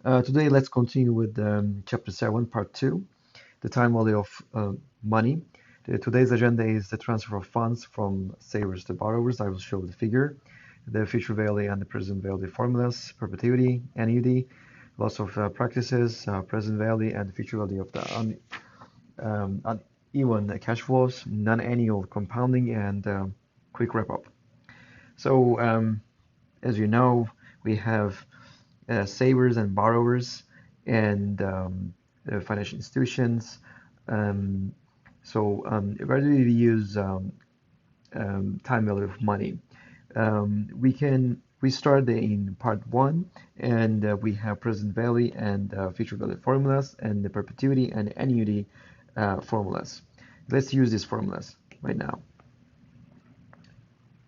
Today, let's continue with Chapter 7, Part 2, the time value of money. Today's agenda is the transfer of funds from savers to borrowers. I will show the figure, the future value and the present value formulas, perpetuity, annuity, lots of practices, present value and future value of the uneven cash flows, non-annual compounding, and quick wrap-up. So, as you know, we have savers and borrowers and financial institutions. Um, where do we use time value of money? We start in part one, and we have present value and future value formulas and the perpetuity and annuity formulas. Let's use these formulas right now.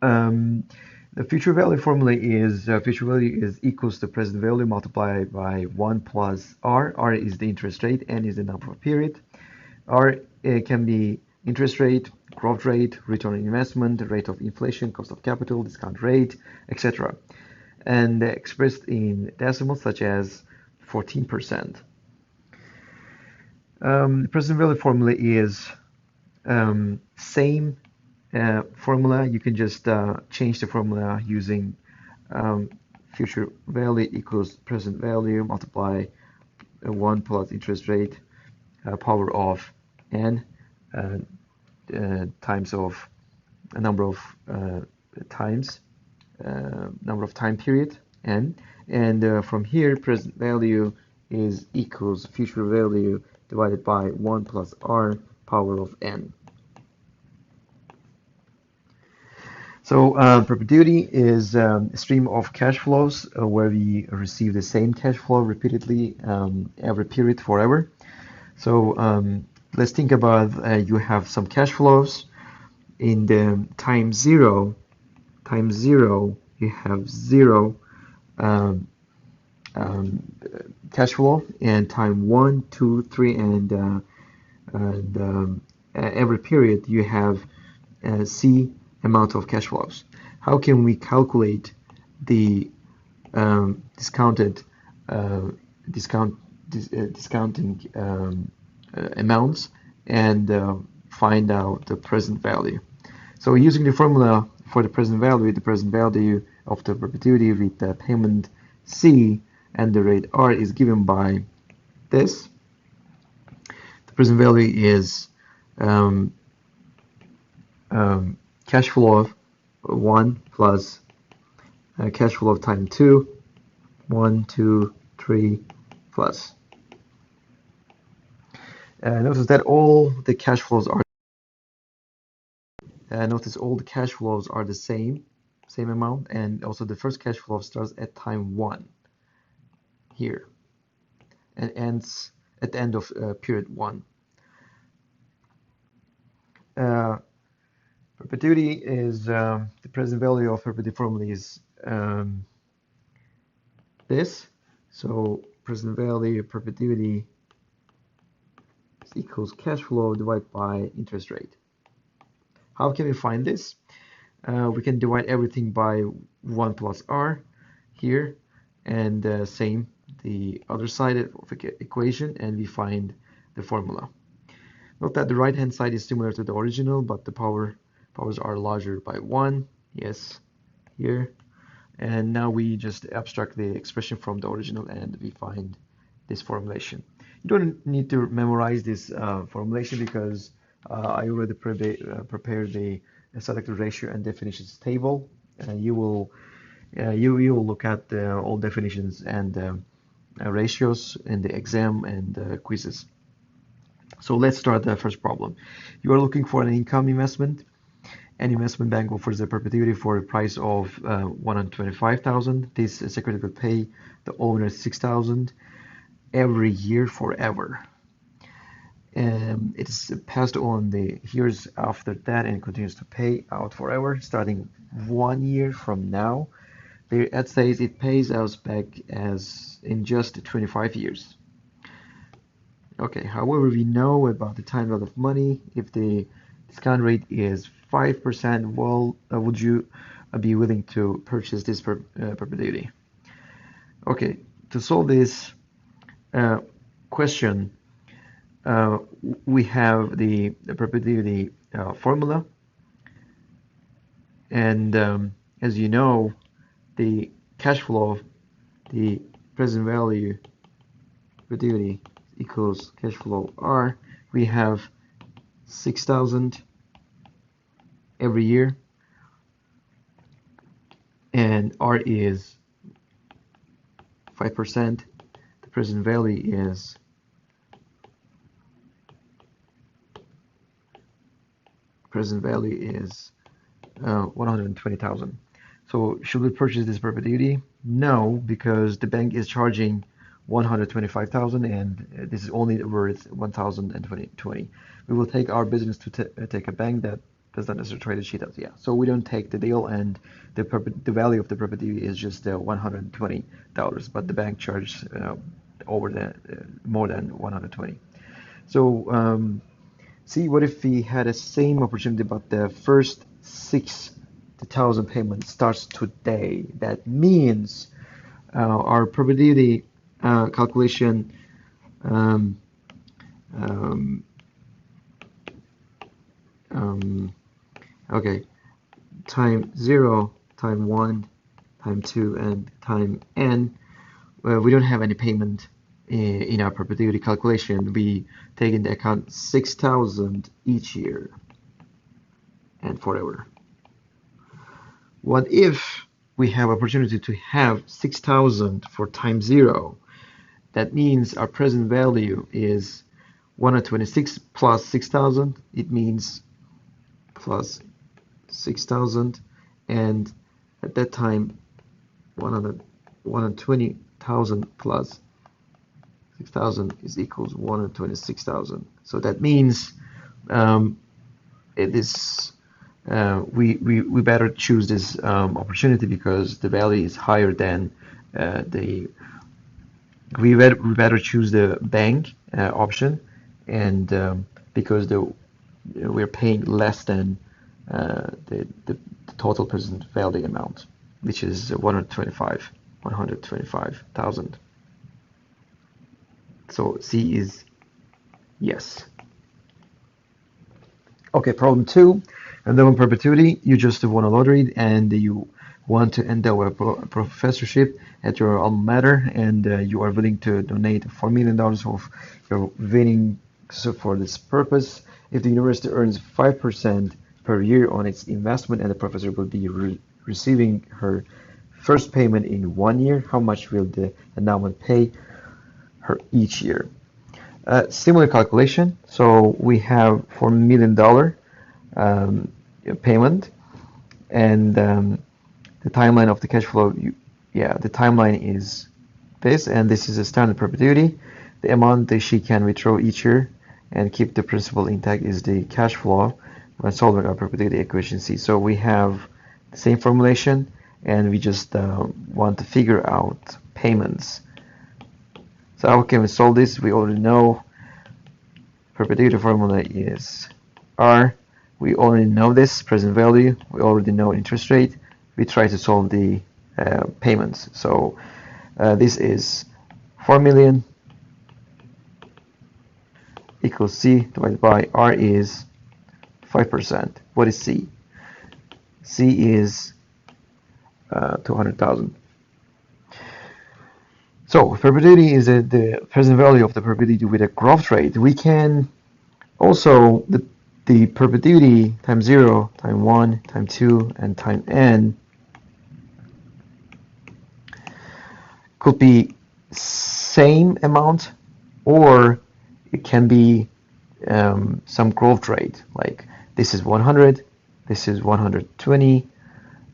Um, the future value formula is future value is equals to present value multiplied by 1 plus R. R is the interest rate, N is the number of period. R can be interest rate, growth rate, return on investment, rate of inflation, cost of capital, discount rate, etc. And expressed in decimals such as 14%. The present value formula is same formula. You can just change the formula using future value equals present value multiply 1 plus interest rate power of n times of a number of times number of time period n, and from here present value is equals future value divided by 1 plus r power of n. So perpetuity is a stream of cash flows where we receive the same cash flow repeatedly every period forever. So let's think about you have some cash flows in the time zero you have zero cash flow, and time 1, 2, 3, and every period you have C amount of cash flows. How can we calculate the discounting amounts and find out the present value? So using the formula for the present value of the perpetuity with the payment C and the rate R is given by this. The present value is cash flow of 1 plus cash flow of time 2, 1, 2, 3 plus. Notice that all the cash flows are the same amount, and also the first cash flow starts at time 1 here and ends at the end of period 1. Perpetuity is the present value of perpetuity formula is this. So present value of perpetuity is equals cash flow divided by interest rate. How can we find this? We can divide everything by 1 plus r here, and same the other side of the equation, and we find the formula. Note that the right hand side is similar to the original, but the powers are larger by 1, yes, here. And now we just abstract the expression from the original and we find this formulation. You don't need to memorize this formulation because I already prepared the selected ratio and definitions table. You will look at all definitions and ratios in the exam and quizzes. So let's start the first problem. You are looking for an income investment. An investment bank offers a perpetuity for a price of 125,000. This security will pay the owner 6,000 every year forever. It is passed on the years after that and continues to pay out forever, starting 1 year from now. The ad says it pays out back as in just 25 years. Okay, however, we know about the time value of money. If the discount rate is 5%, well, would you be willing to purchase this perpetuity? Okay, to solve this, question, we have the perpetuity formula, and as you know, the cash flow, the present value perpetuity equals cash flow R. We have 6,000 every year, and R is 5%. The present value is 120,000. So should we purchase this perpetuity? No, because the bank is charging 125,000 and this is only worth 1,020. We will take our business to take a bank that does not necessarily trade the cheat us. Yeah, so we don't take the deal, and the value of the perpetuity is just $120, but the bank charges more than 120. So see, what if we had a same opportunity, but the first 6,000 payment starts today? That means our probability calculation okay, time 0, time 1, time 2, and time n. We don't have any payment in our perpetuity calculation. We take into account 6,000 each year and forever. What if we have opportunity to have 6,000 for time 0? That means our present value is 126 plus 6,000. It means plus 6,000, and at that time 120,000 plus 6,000 is equals 126,000. So that means we better choose this opportunity because the value is higher than we better choose the bank option, and because we're paying less than the total present value amount, which is 125,000. So C is yes. Okay, problem 2. Endowment perpetuity. You just won a lottery and you want to endow a professorship at your alma mater, and you are willing to donate $4 million of your winnings for this purpose. If the university earns 5% per year on its investment and the professor will be receiving her first payment in 1 year, how much will the endowment pay her each year? Similar calculation. So we have $4 million payment, and the timeline of the cash flow, the timeline is this, and this is a standard perpetuity. The amount that she can withdraw each year and keep the principal intact is the cash flow when solving our perpetuity equation C. So we have the same formulation, and we just want to figure out payments. So how can we solve this? We already know perpetuity formula is R. We already know this present value. We already know interest rate. We try to solve the payments. So this is 4 million equals C divided by R is 5%. What is C? C is 200,000. So perpetuity is the present value of the perpetuity with a growth rate. We can also, the perpetuity time 0, time 1, time 2, and time n could be same amount, or it can be some growth rate, like this is 100, this is 120,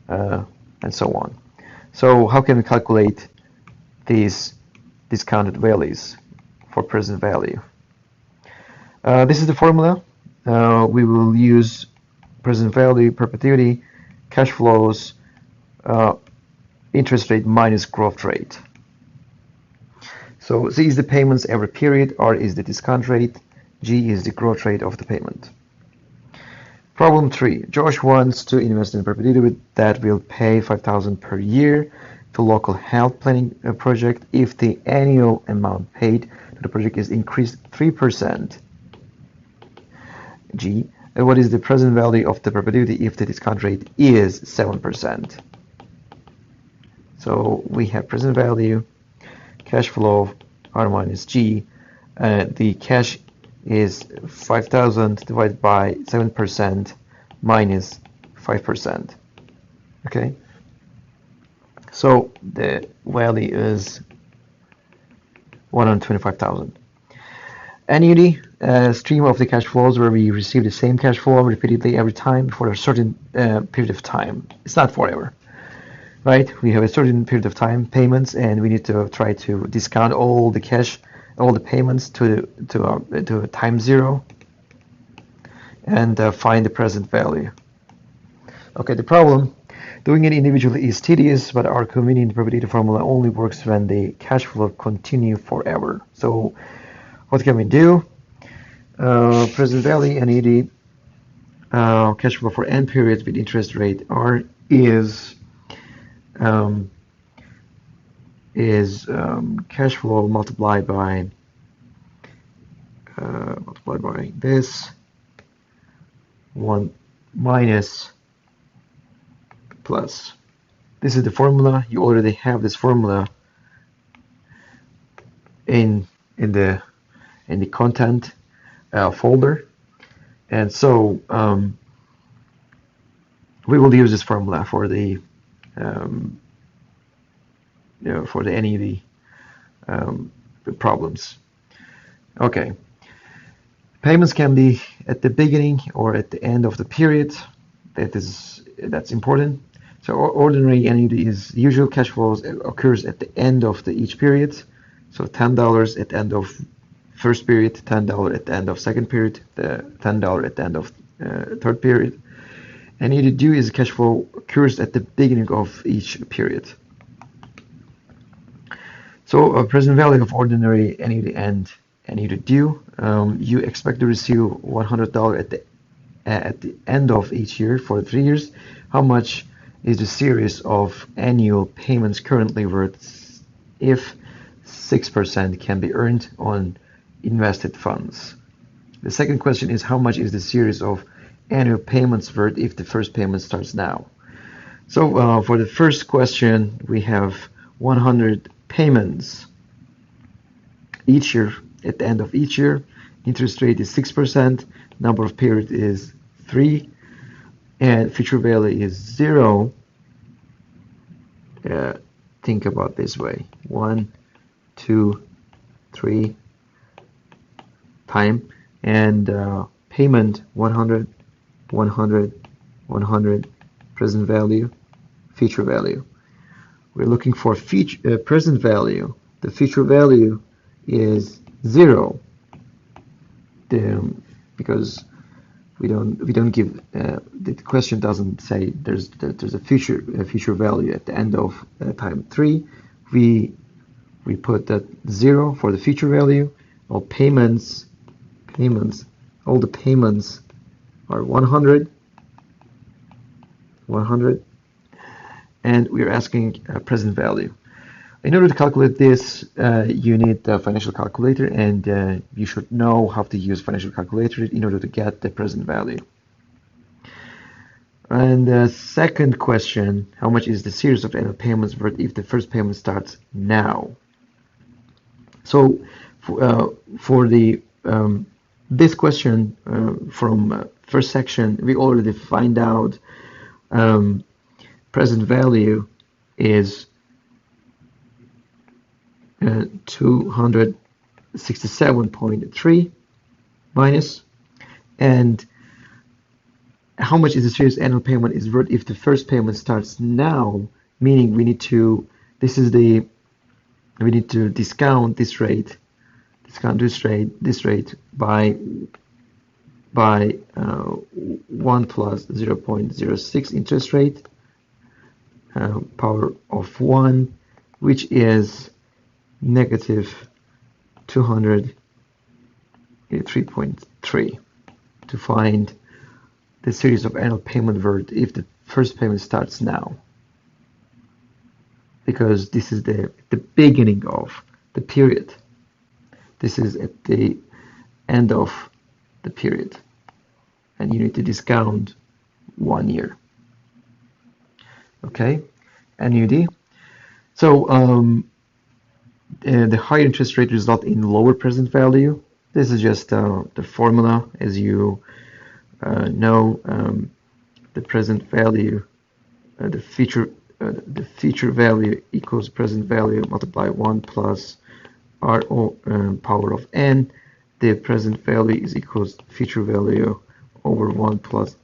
and so on. So how can we calculate these discounted values for present value? This is the formula. We will use present value, perpetuity, cash flows, interest rate minus growth rate. So C is the payments every period, R is the discount rate, G is the growth rate of the payment. Problem 3. Josh wants to invest in perpetuity that will pay $5,000 per year. to local health planning project if the annual amount paid to the project is increased 3%. G. What is the present value of the probability if the discount rate is 7%? So we have present value, cash flow, R minus G. The cash is 5,000 divided by 7% minus 5%. Okay. So the value is 125,000. Annuity, stream of the cash flows where we receive the same cash flow repeatedly every time for a certain period of time. It's not forever, right? We have a certain period of time payments, and we need to try to discount all the cash, all the payments to time zero, and find the present value. Okay, the problem. Doing it individually is tedious, but our convenient probability formula only works when the cash flow continue forever. So what can we do? Present value annuity cash flow for n periods with interest rate R is cash flow multiplied by this 1 minus plus. This is the formula. You already have this formula in the content folder, and so we will use this formula for the for any of the problems. Okay, payments can be at the beginning or at the end of the period. That's important. So ordinary annuity is usual cash flows occurs at the end of each period. So $10 at the end of first period, $10 at the end of second period, $10 at the end of third period. Annuity due is cash flow occurs at the beginning of each period. So present value of ordinary annuity and annuity due. You expect to receive $100 at the end of each year for 3 years. How much is the series of annual payments currently worth if 6% can be earned on invested funds? The second question is how much is the series of annual payments worth if the first payment starts now? So for the first question, we have 100 payments each year. At the end of each year, interest rate is 6%, number of periods is 3, and future value is 0. Think about this way: 1, 2, 3 time, and payment 100, 100, 100, present value, future value. We're looking for present value. The future value is 0, because we don't give the question doesn't say there's a future value at the end of time 3. We put that 0 for the future value. All payments, all the payments are 100, and we're asking present value. In order to calculate this, you need the financial calculator, and you should know how to use financial calculator in order to get the present value. And the second question: how much is the series of annual payments worth if the first payment starts now? So for the this question from first section, we already find out present value is 267.3 minus, and how much is the series annual payment is worth if the first payment starts now, meaning we need to discount this rate by 1 plus 0.06 interest rate power of 1, which is negative 203.3 to find the series of annual payment worth if the first payment starts now. because this is the beginning of the period. This is at the end of the period, and you need to discount 1 year. Okay, annuity. So the higher interest rate result in lower present value. This is just the formula, as you know. The present value, the future value equals present value multiplied 1 plus r power of n. The present value is equals future value over 1 plus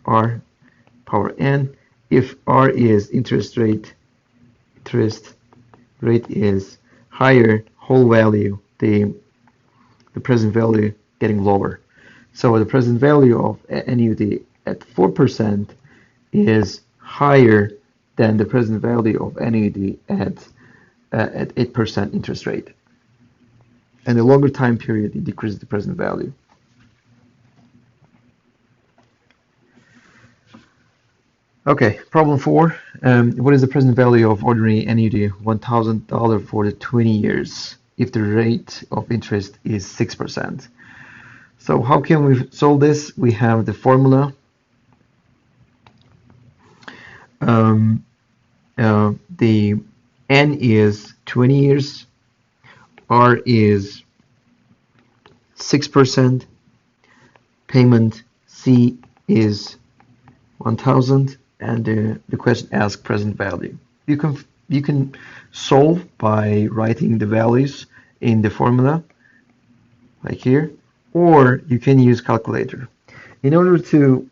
r power n. If r is interest rate is higher, whole value, the present value getting lower. So the present value of annuity at 4% is higher than the present value of annuity at 8% interest rate. And the longer time period, it decreases the present value. Okay, problem 4. What is the present value of ordinary annuity $1,000 for the 20 years if the rate of interest is 6%? So how can we solve this? We have the formula. The N is 20 years, R is 6%, payment C is 1,000, and the question asks present value. You can solve by writing the values in the formula, like here, or you can use calculator. In order to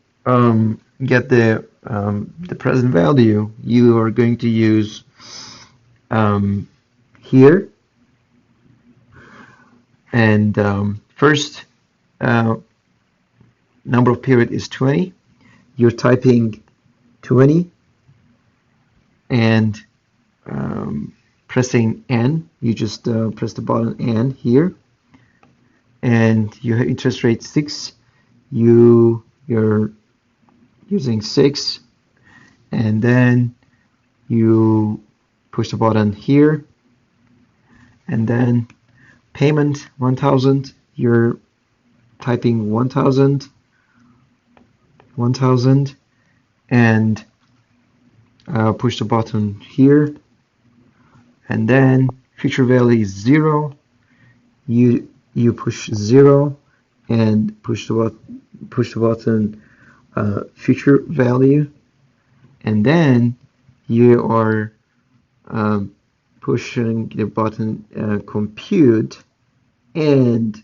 get the present value, you are going to use here, and first number of period is 20. You're typing 20 and pressing N. You just press the button N here, and you have interest rate 6. You're using 6, and then you push the button here, and then payment 1,000. You're typing 1,000, and push the button here, and then future value is 0. You push 0 and push the button future value, and then you are pushing the button compute and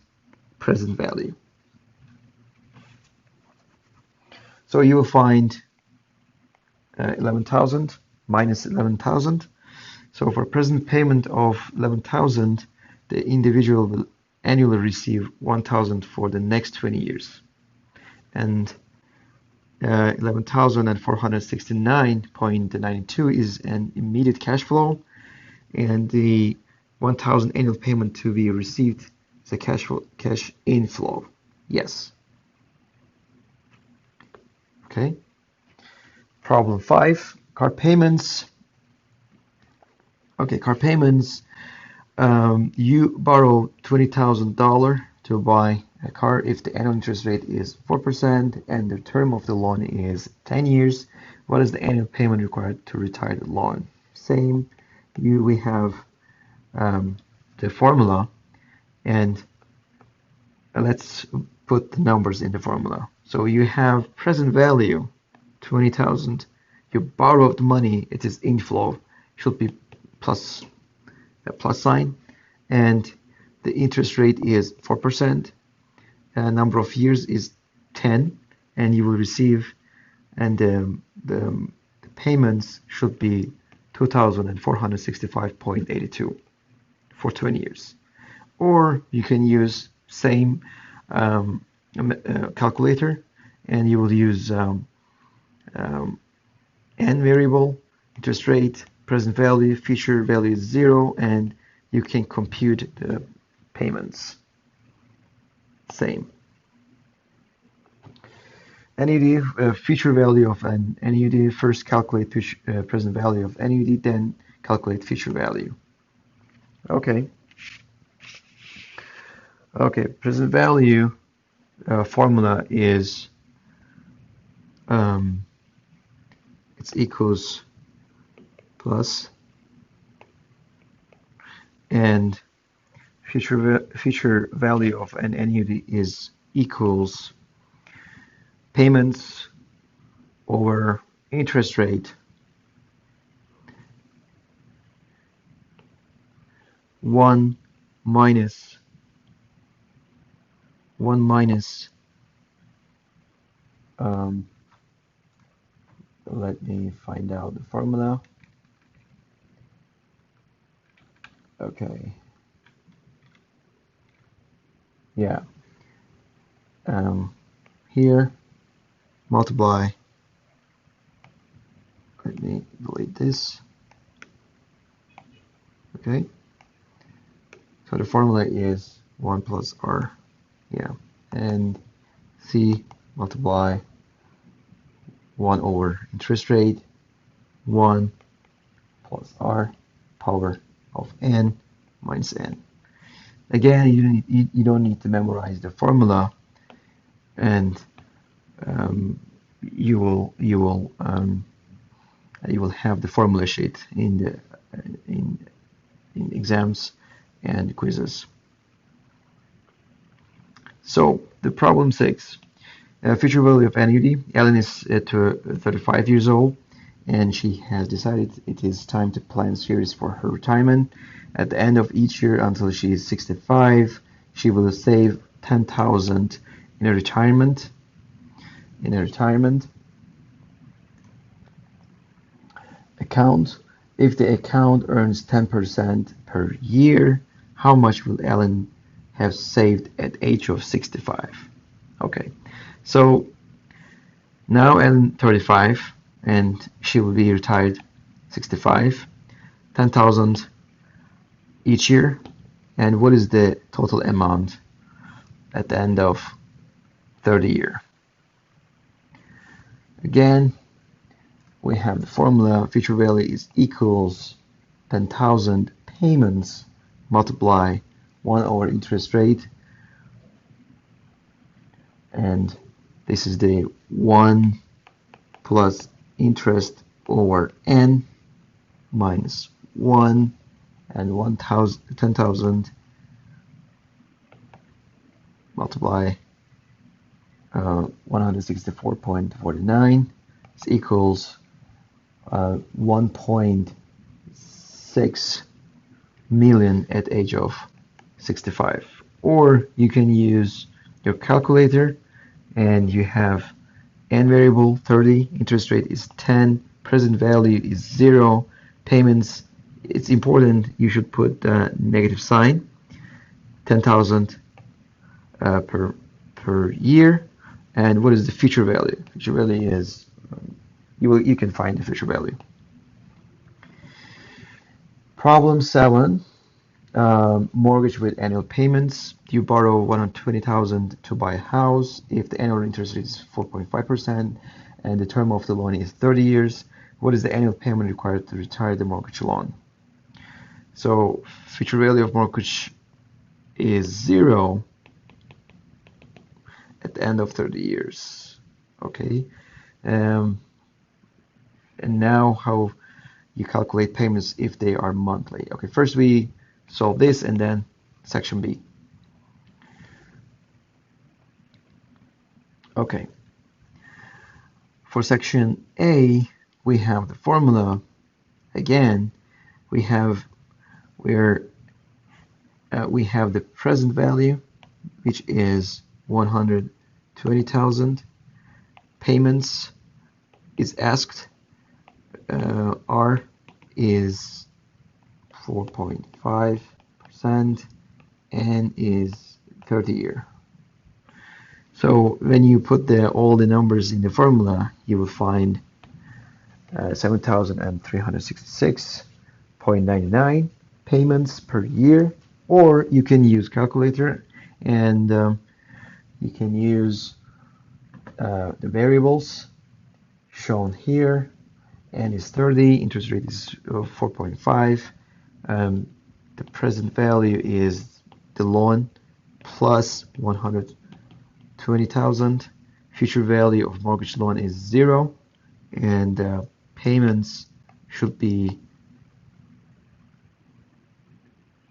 present value. So you will find 11,000 minus 11,000. So for present payment of 11,000, the individual will annually receive 1,000 for the next 20 years. And 11,469.92 is an immediate cash flow, and the 1,000 annual payment to be received is a cash inflow. Yes. Okay. Problem 5, car payments. Okay, car payments. You borrow $20,000 to buy a car if the annual interest rate is 4% and the term of the loan is 10 years. What is the annual payment required to retire the loan? Same. We have the formula, and let's put the numbers in the formula. So you have present value 20,000. You borrowed the money, it is inflow, should be plus a plus sign, and the interest rate is 4%. Number of years is 10, and you will receive, and the payments should be 2,465.82 for 20 years. Or you can use same calculator, and you will use n variable, interest rate, present value, future value is 0, and you can compute the payments. Same. Annuity, future value of an annuity. First calculate present value of annuity, then calculate future value. Okay. Okay, present value formula is it's equals plus and future value of an annuity is equals payments over interest rate 1 minus let me find out the formula. Okay. Yeah. Here, multiply. Let me delete this. Okay. So the formula is 1 plus R. Yeah. And C multiply 1 over interest rate 1 plus R power of n minus n. Again, you don't need to memorize the formula, and you will have the formula sheet in the in exams and quizzes. So the problem 6, future value of annuity. Ellen is 35 years old, and she has decided it is time to plan series for her retirement. At the end of each year until she is 65, she will save 10,000 in a retirement. Account. If the account earns 10% per year, how much will Ellen have saved at age of 65? Okay, so now Ellen 35 and she will be retired 65, 10,000 each year. And what is the total amount at the end of 30 year? Again, we have the formula. Future value is equals 10,000 payments multiply 1 over interest rate, and this is the 1 plus interest over n minus 1 and 10,000 multiply 164.49 is equals 1.6 million at age of 65. Or you can use your calculator, and you have n variable 30, interest rate is 10, present value is 0, payments, it's important you should put the negative sign, 10,000 per year. And what is the future value? Future value is you can find the future value. Problem 7, mortgage with annual payments. You borrow 120,000 to buy a house. If the annual interest rate is 4.5% and the term of the loan is 30 years, what is the annual payment required to retire the mortgage loan? So future value of mortgage is 0 at the end of 30 years. Okay. And now how you calculate payments if they are monthly. Okay, first we solve this and then section B. Okay, for section A we have the formula. Again, we have the present value, which is 120,000. Payments is asked. R is 4.5%, and is 30 year. So when you put all the numbers in the formula, you will find 7,366.99 payments per year. Or you can use calculator, and you can use the variables shown here, N is 30, interest rate is 4.5. The present value is the loan plus 120,000. Future value of mortgage loan is 0, and payments should be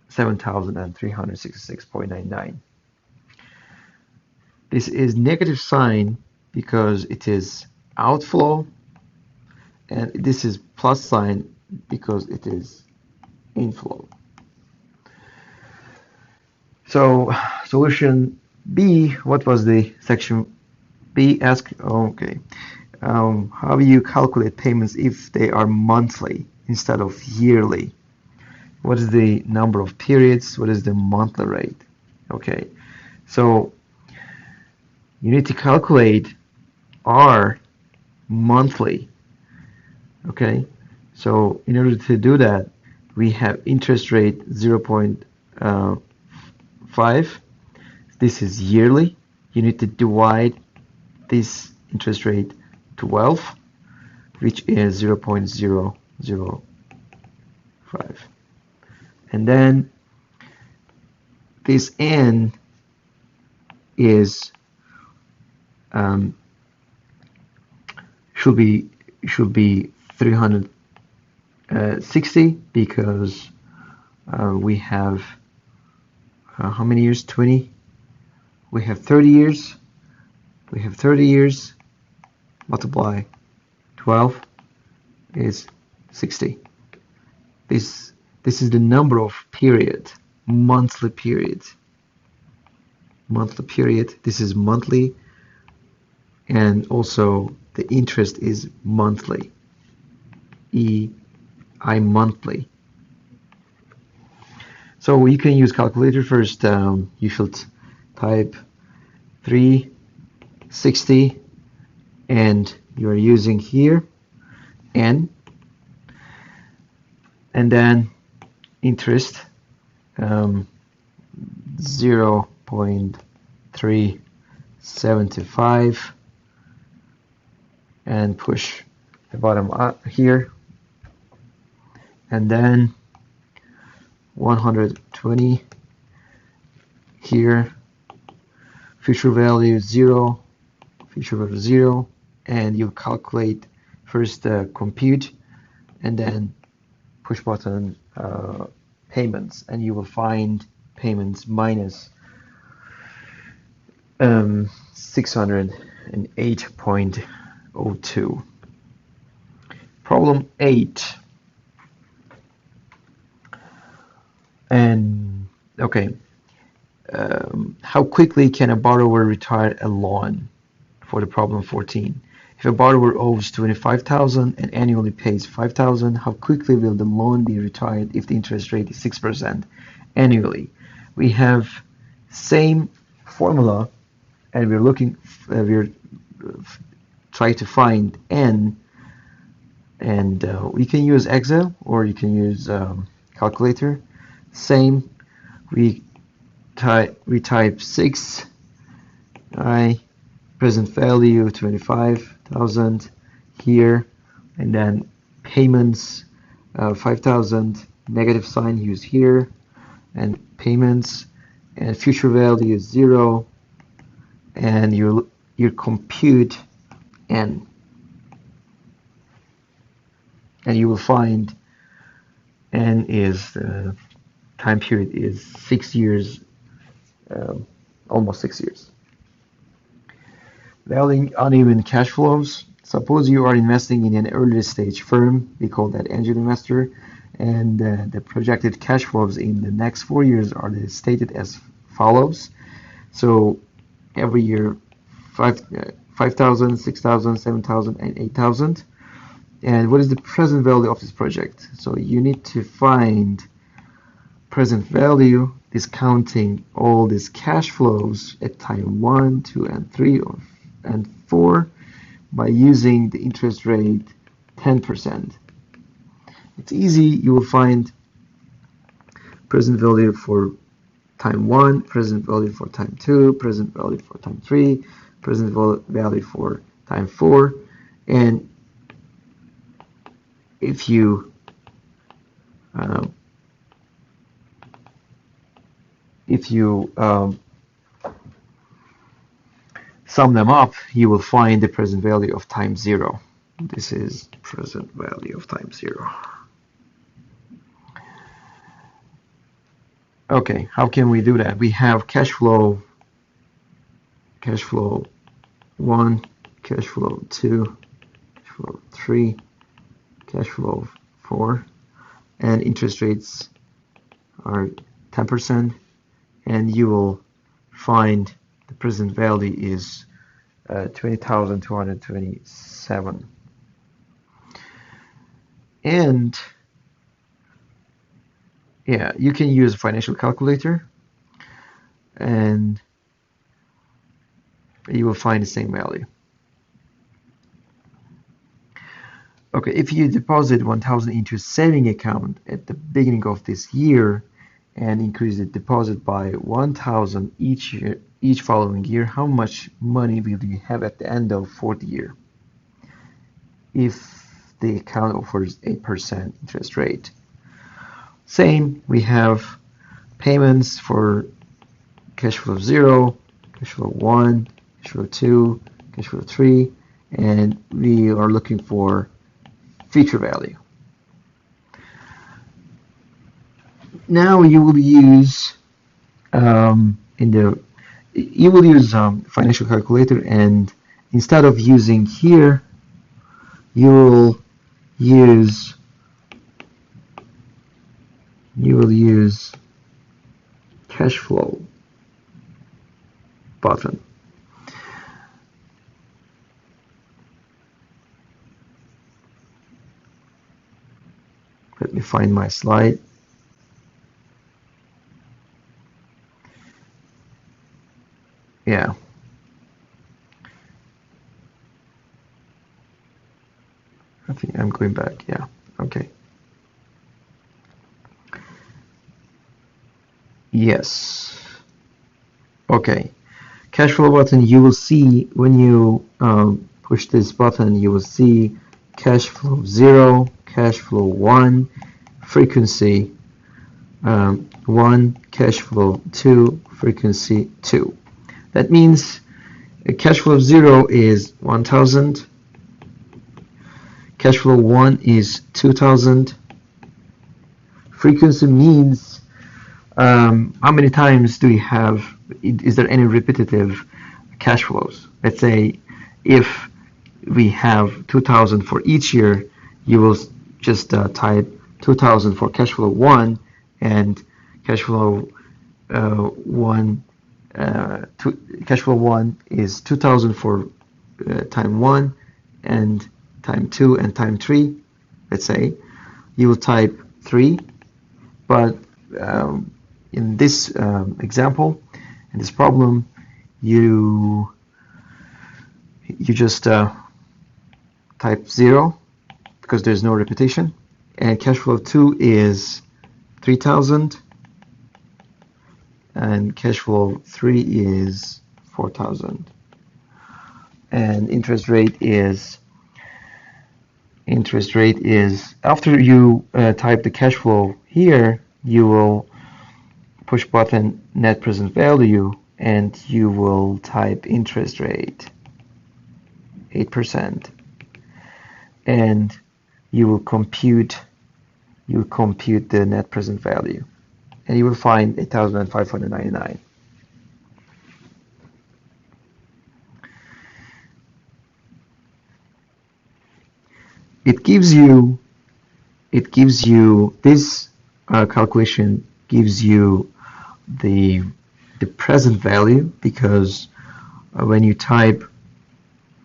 7,366.99. This is negative sign because it is outflow, and this is plus sign because it is inflow. So solution B, what was the section B? Ask, okay, how do you calculate payments if they are monthly instead of yearly? What is the number of periods? What is the monthly rate? Okay, so you need to calculate R monthly. Okay, so in order to do that, we have interest rate 0.5. This is yearly. You need to divide this interest rate 12, which is 0.005. And then this N is should be 360 because we have how many years? 20. We have 30 years. We have 30 years. Multiply 12 is 60. This is the number of period, monthly period. Monthly period. This is monthly, and also the interest is monthly. EI monthly. So you can use calculator first. You should type 360, and you are using here N, and then interest 0.375, and push the bottom up here, and then 120 here, future value 0, future value 0, and you calculate first compute and then push button payments, and you will find payments minus 608.02. Problem 8. And okay, how quickly can a borrower retire a loan? For the problem 14. If a borrower owes 25,000 and annually pays 5,000, how quickly will the loan be retired if the interest rate is 6% annually? We have same formula, and we're trying to find N, and we can use Excel or you can use calculator. Same, we type 6 I present value 25,000 here, and then payments 5,000, negative sign used here, and payments, and future value is 0, and your compute N, and you will find N is time period is 6 years, almost 6 years. Valuing uneven cash flows. Suppose you are investing in an early stage firm, we call that angel investor, and the projected cash flows in the next 4 years are stated as follows. So every year 5,000, 6,000, 7,000, and 8,000. And what is the present value of this project? So you need to find present value discounting all these cash flows at time 1, 2, and 3, and 4 by using the interest rate 10%. It's easy. You will find present value for time 1, present value for time 2, present value for time 3, present value for time 4, and if you sum them up, you will find the present value of time 0. This is present value of time 0. Okay, how can we do that? We have cash flow 1, cash flow 2, cash flow 3, cash flow 4, and interest rates are 10%, and you will find the present value is 20,227. And yeah, you can use a financial calculator and you will find the same value. Okay, if you deposit 1,000 into a saving account at the beginning of this year and increase the deposit by 1,000 each following year, how much money will you have at the end of 4th year if the account offers 8% interest rate? Same, we have payments for cash flow 0, cash flow 1, cash flow 2, cash flow 3, and we are looking for future value. Now you will use financial calculator, and instead of using here, you will use cash flow button. Let me find my slide. Yeah. I think I'm going back. Yeah. Okay. Yes. Okay. Cash flow button, you will see when you push this button, you will see cash flow 0, cash flow 1, frequency 1, cash flow 2, frequency 2. That means cash flow 0 is 1,000, cash flow 1 is 2,000. Frequency means how many times do you have, is there any repetitive cash flows? Let's say if we have 2,000 for each year, you will just type 2,000 for cash flow 1 and cash flow 1. Cash flow 1 is 2,000 for time 1 and time 2 and time 3. Let's say you will type 3, but in this example, in this problem, you just type 0 because there's no repetition, and cash flow 2 is 3,000, and cash flow 3 is 4,000, and interest rate is after you type the cash flow here, you will push button net present value and you will type interest rate 8%, and you will compute the net present value, and you will find 8,599. It gives you this calculation gives you the present value, because when you type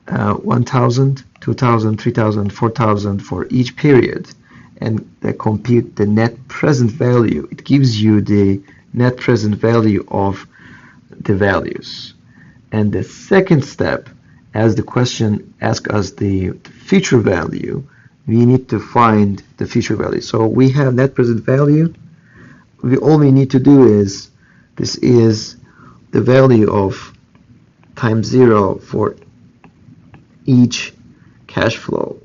1,000, 2,000, 3,000, 4,000 for each period and compute the net present value, it gives you the net present value of the values. And the second step, as the question asks us the future value, we need to find the future value. So we have net present value. All we need to do is, this is the value of time 0 for each cash flow.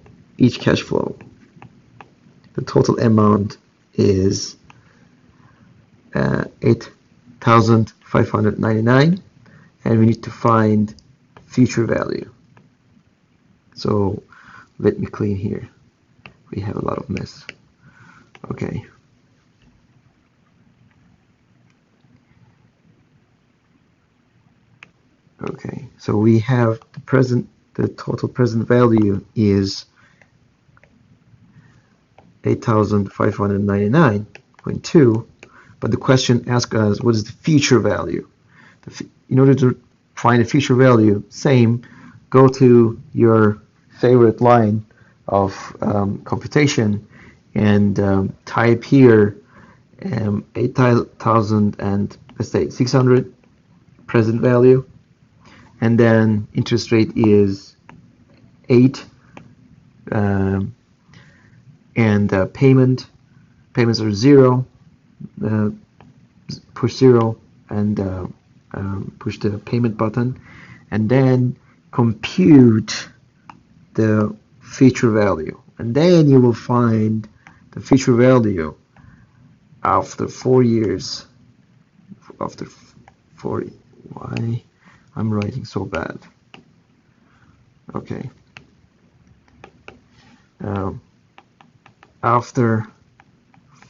the total amount is 8,599, and we need to find future value. So let me clean here. We have a lot of mess. Okay. Okay, so we have the total present value is 8,599.2, but the question asks us what is the future value. In order to find the future value, same, go to your favorite line of computation and type here 8,000 and let's say 600 present value, and then interest rate is 8, and payments are 0. Push 0 and push the payment button, and then compute the future value, and then you will find the future value after 4 years. After 4, why I'm writing so bad? Okay. After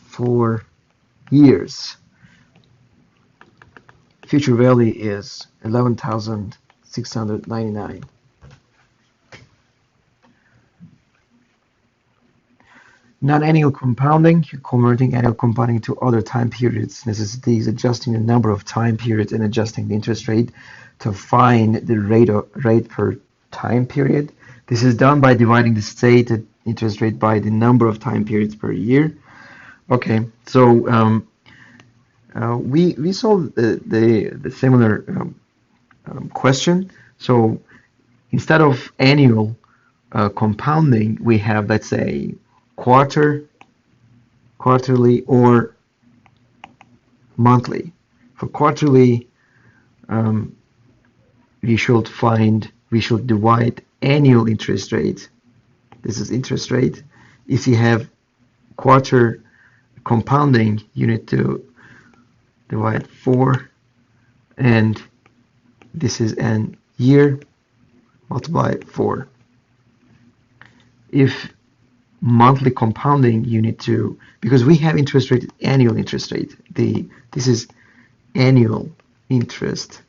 4 years, future value is 11,699. Non-annual compounding, converting annual compounding to other time periods necessitates adjusting the number of time periods and adjusting the interest rate to find the rate per time period. This is done by dividing the stated interest rate by the number of time periods per year. Okay, so we solved the similar question. So instead of annual compounding, we have, let's say, quarterly or monthly. For quarterly, we should divide annual interest rate. This is interest rate. If you have quarter compounding, you need to divide 4, and this is an year, multiply 4. If monthly compounding, you need to, because we have interest rate, annual interest rate. This is annual interest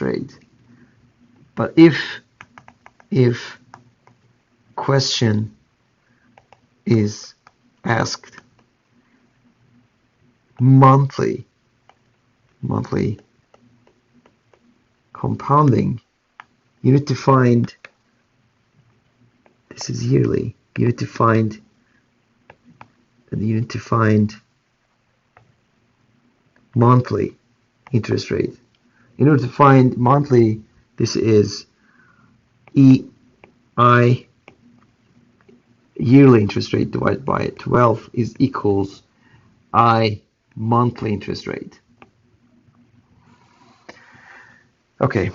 rate. But if question is asked monthly compounding, you need to find, this is yearly, you need to find monthly interest rate. In order to find monthly, this is EI, yearly interest rate, divided by 12 is equals I, monthly interest rate. Okay,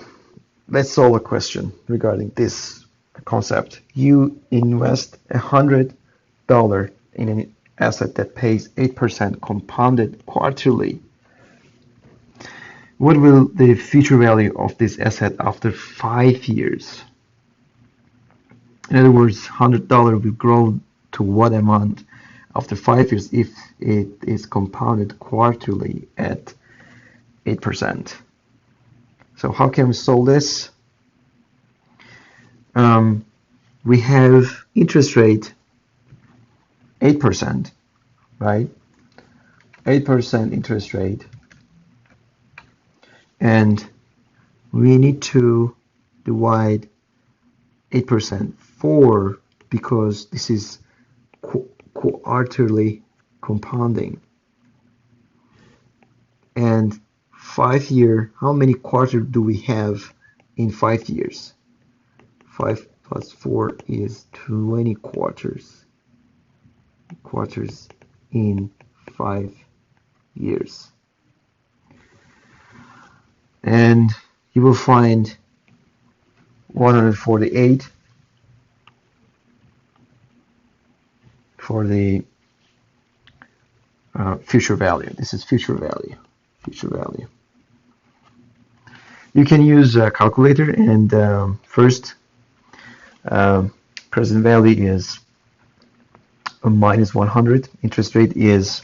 let's solve a question regarding this concept. You invest $100 in an asset that pays 8% compounded quarterly. What will the future value of this asset after 5 years? In other words, $100 will grow to what amount after 5 years if it is compounded quarterly at 8%? So how can we solve this? We have interest rate 8%, right? 8% interest rate, and we need to divide 8% 4 because this is quarterly compounding. And 5 year, how many quarters do we have in 5 years? 5 plus 4 is 20 quarters in 5 years. And you will find 148 for the future value. This is future value. Future value. You can use a calculator, and first present value is minus 100. Interest rate is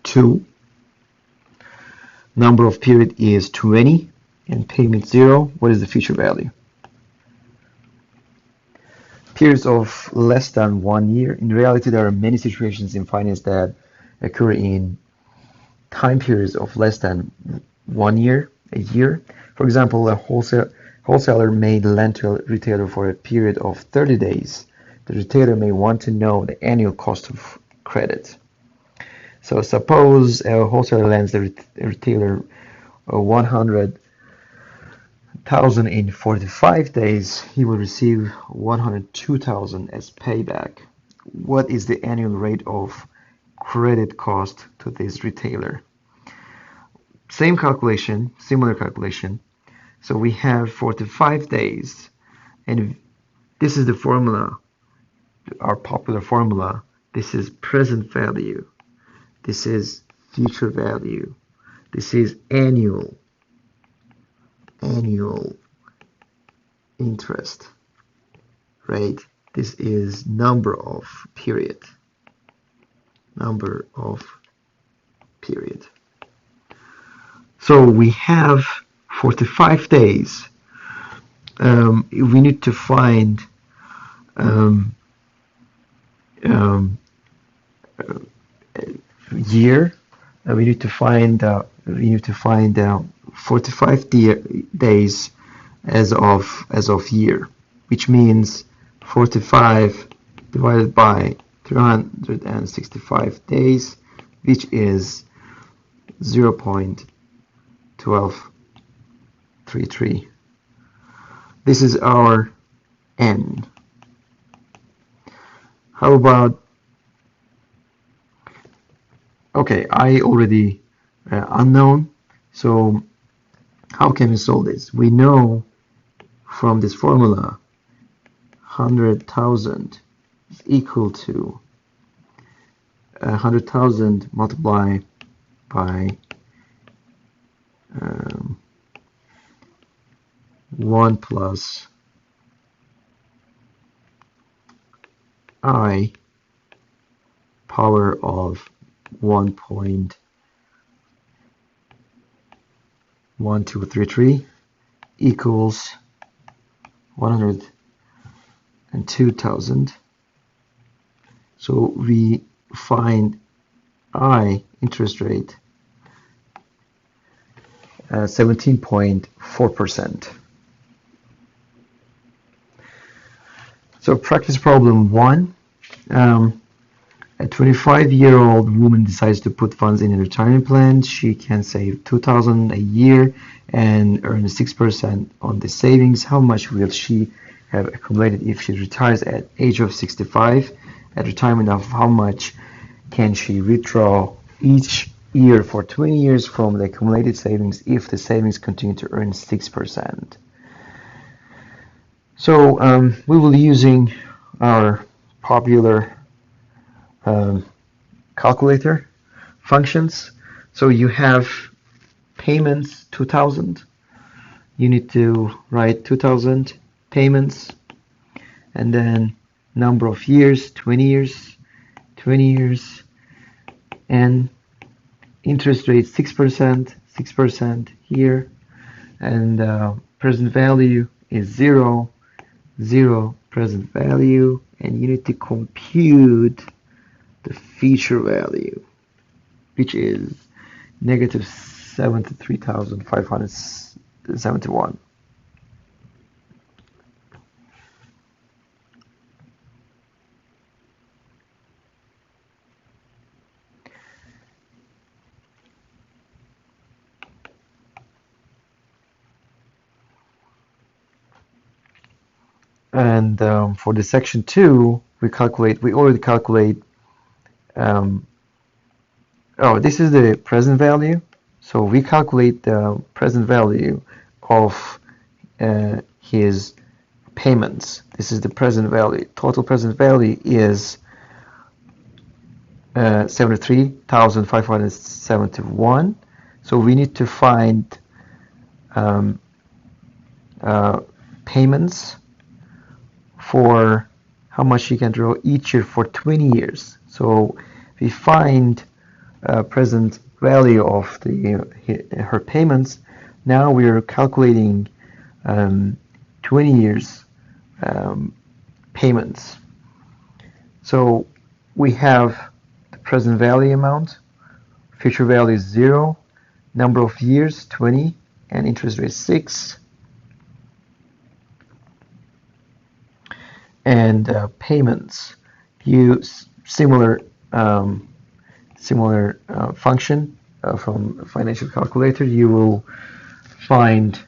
2. Number of period is 20, and payment 0. What is the future value? Periods of less than 1 year. In reality, there are many situations in finance that occur in time periods of less than 1 year, a year. For example, a wholesaler may lend to a retailer for a period of 30 days. The retailer may want to know the annual cost of credit. So suppose a wholesaler lends the retailer 100,000 in 45 days, he will receive 102,000 as payback. What is the annual rate of credit cost to this retailer? Same calculation, similar calculation. So we have 45 days, and this is the formula, our popular formula. This is present value. This is future value. This is annual interest rate. This is number of period. So we have 45 days. We need to find year. We need to find 45 days as of year, which means 45 divided by 365 days, which is 0.1233. This is our N. How about, okay, I already unknown, so how can we solve this? We know from this formula 100,000 is equal to 100,000 multiplied by 1 plus I power of 1.1233 equals 102,000. So we find I, interest rate, 17.4%. So practice problem 1. A 25-year-old woman decides to put funds in a retirement plan. She can save 2,000 a year and earn 6% on the savings. How much will she have accumulated if she retires at age of 65? At retirement, of how much can she withdraw each year for 20 years from the accumulated savings if the savings continue to earn 6%? So we will be using our popular calculator functions. So you have payments 2,000. You need to write 2,000 payments, and then number of years, 20 years, and interest rate 6% here, and present value is 0 present value, and you need to compute the future value, which is negative 73,571. And for the section 2, we already calculate. This is the present value. So we calculate the present value of his payments. This is the present value. Total present value is 73,571. So we need to find payments for how much you can draw each year for 20 years. So we find present value of her payments. Now we are calculating 20 years payments. So we have the present value amount, future value is 0, number of years 20, and interest rate 6. And payments use similar function from financial calculator. You will find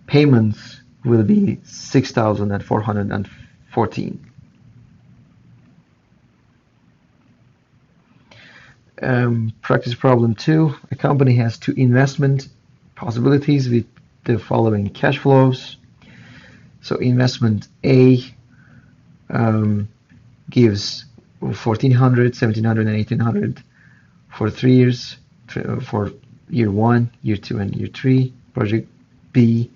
payments will be 6,414. Practice problem 2. A company has 2 investment possibilities with the following cash flows. So investment A gives 1,400, 1,700, and 1,800 for 3 years, for year 1, year 2, and year 3. Project B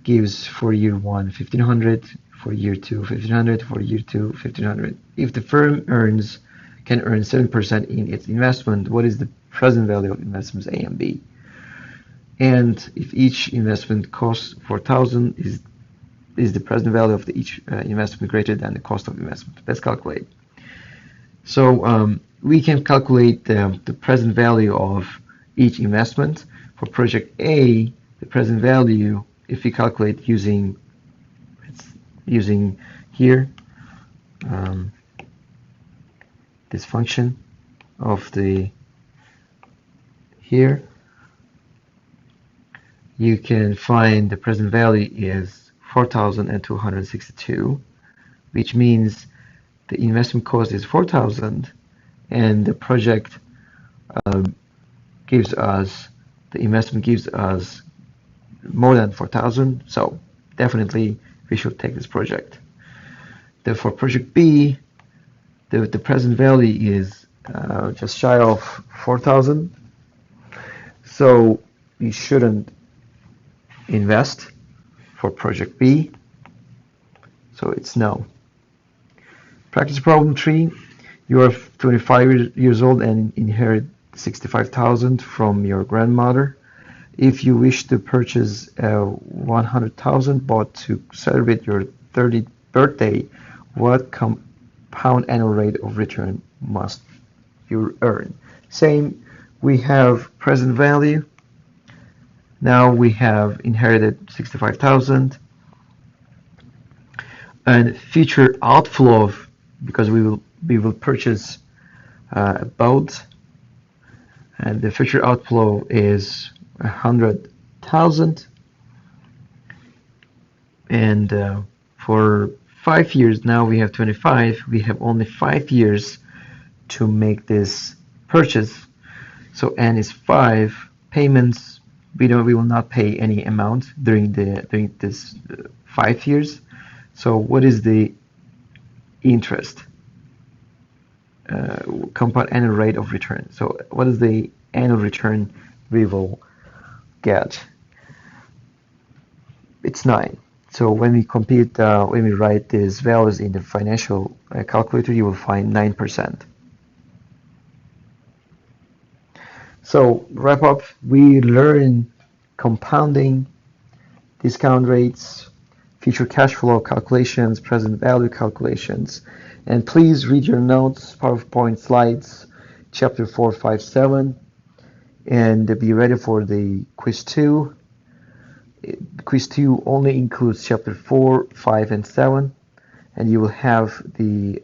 gives for year 1 1,500, for year 2 1,500, for year 2 1,500. If the firm can earn 7% in its investment, what is the present value of investments A and B? And if each investment costs 4,000, is the present value of each investment greater than the cost of investment? Let's calculate. So we can calculate the present value of each investment. For project A, the present value, if we calculate using here this function of here, you can find the present value is 4,262, which means the investment cost is 4,000, and the project the investment gives us more than 4,000. So definitely we should take this project. For project B, the present value is just shy of 4,000. So we shouldn't invest for project B. So it's no. Practice problem 3. You are 25 years old and inherit 65,000 from your grandmother. If you wish to purchase 100,000 bought to celebrate your 30th birthday, what compound annual rate of return must you earn? Same, we have present value. Now we have inherited 65,000, and future outflow because we will purchase a boat, and the future outflow is 100,000, and for 5 years, now we have 25, we have only 5 years to make this purchase. So n is 5. Payments, we will not pay any amount during this 5 years. So what is the interest? Compound annual rate of return. So what is the annual return we will get? It's 9. So when we compute, when we write these values in the financial calculator, you will find 9%. So wrap up, we learn compounding, discount rates, future cash flow calculations, present value calculations, and please read your notes, PowerPoint slides, chapter 4, 5, 7, and be ready for the quiz 2. Quiz 2 only includes chapter 4, 5, and 7, and you will have the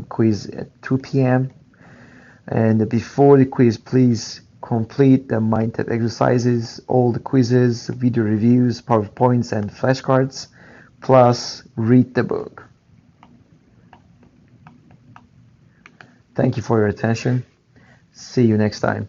quiz at 2 p.m. And before the quiz, please complete the mind tap exercises, all the quizzes, video reviews, PowerPoints, and flashcards, plus read the book. Thank you for your attention. See you next time.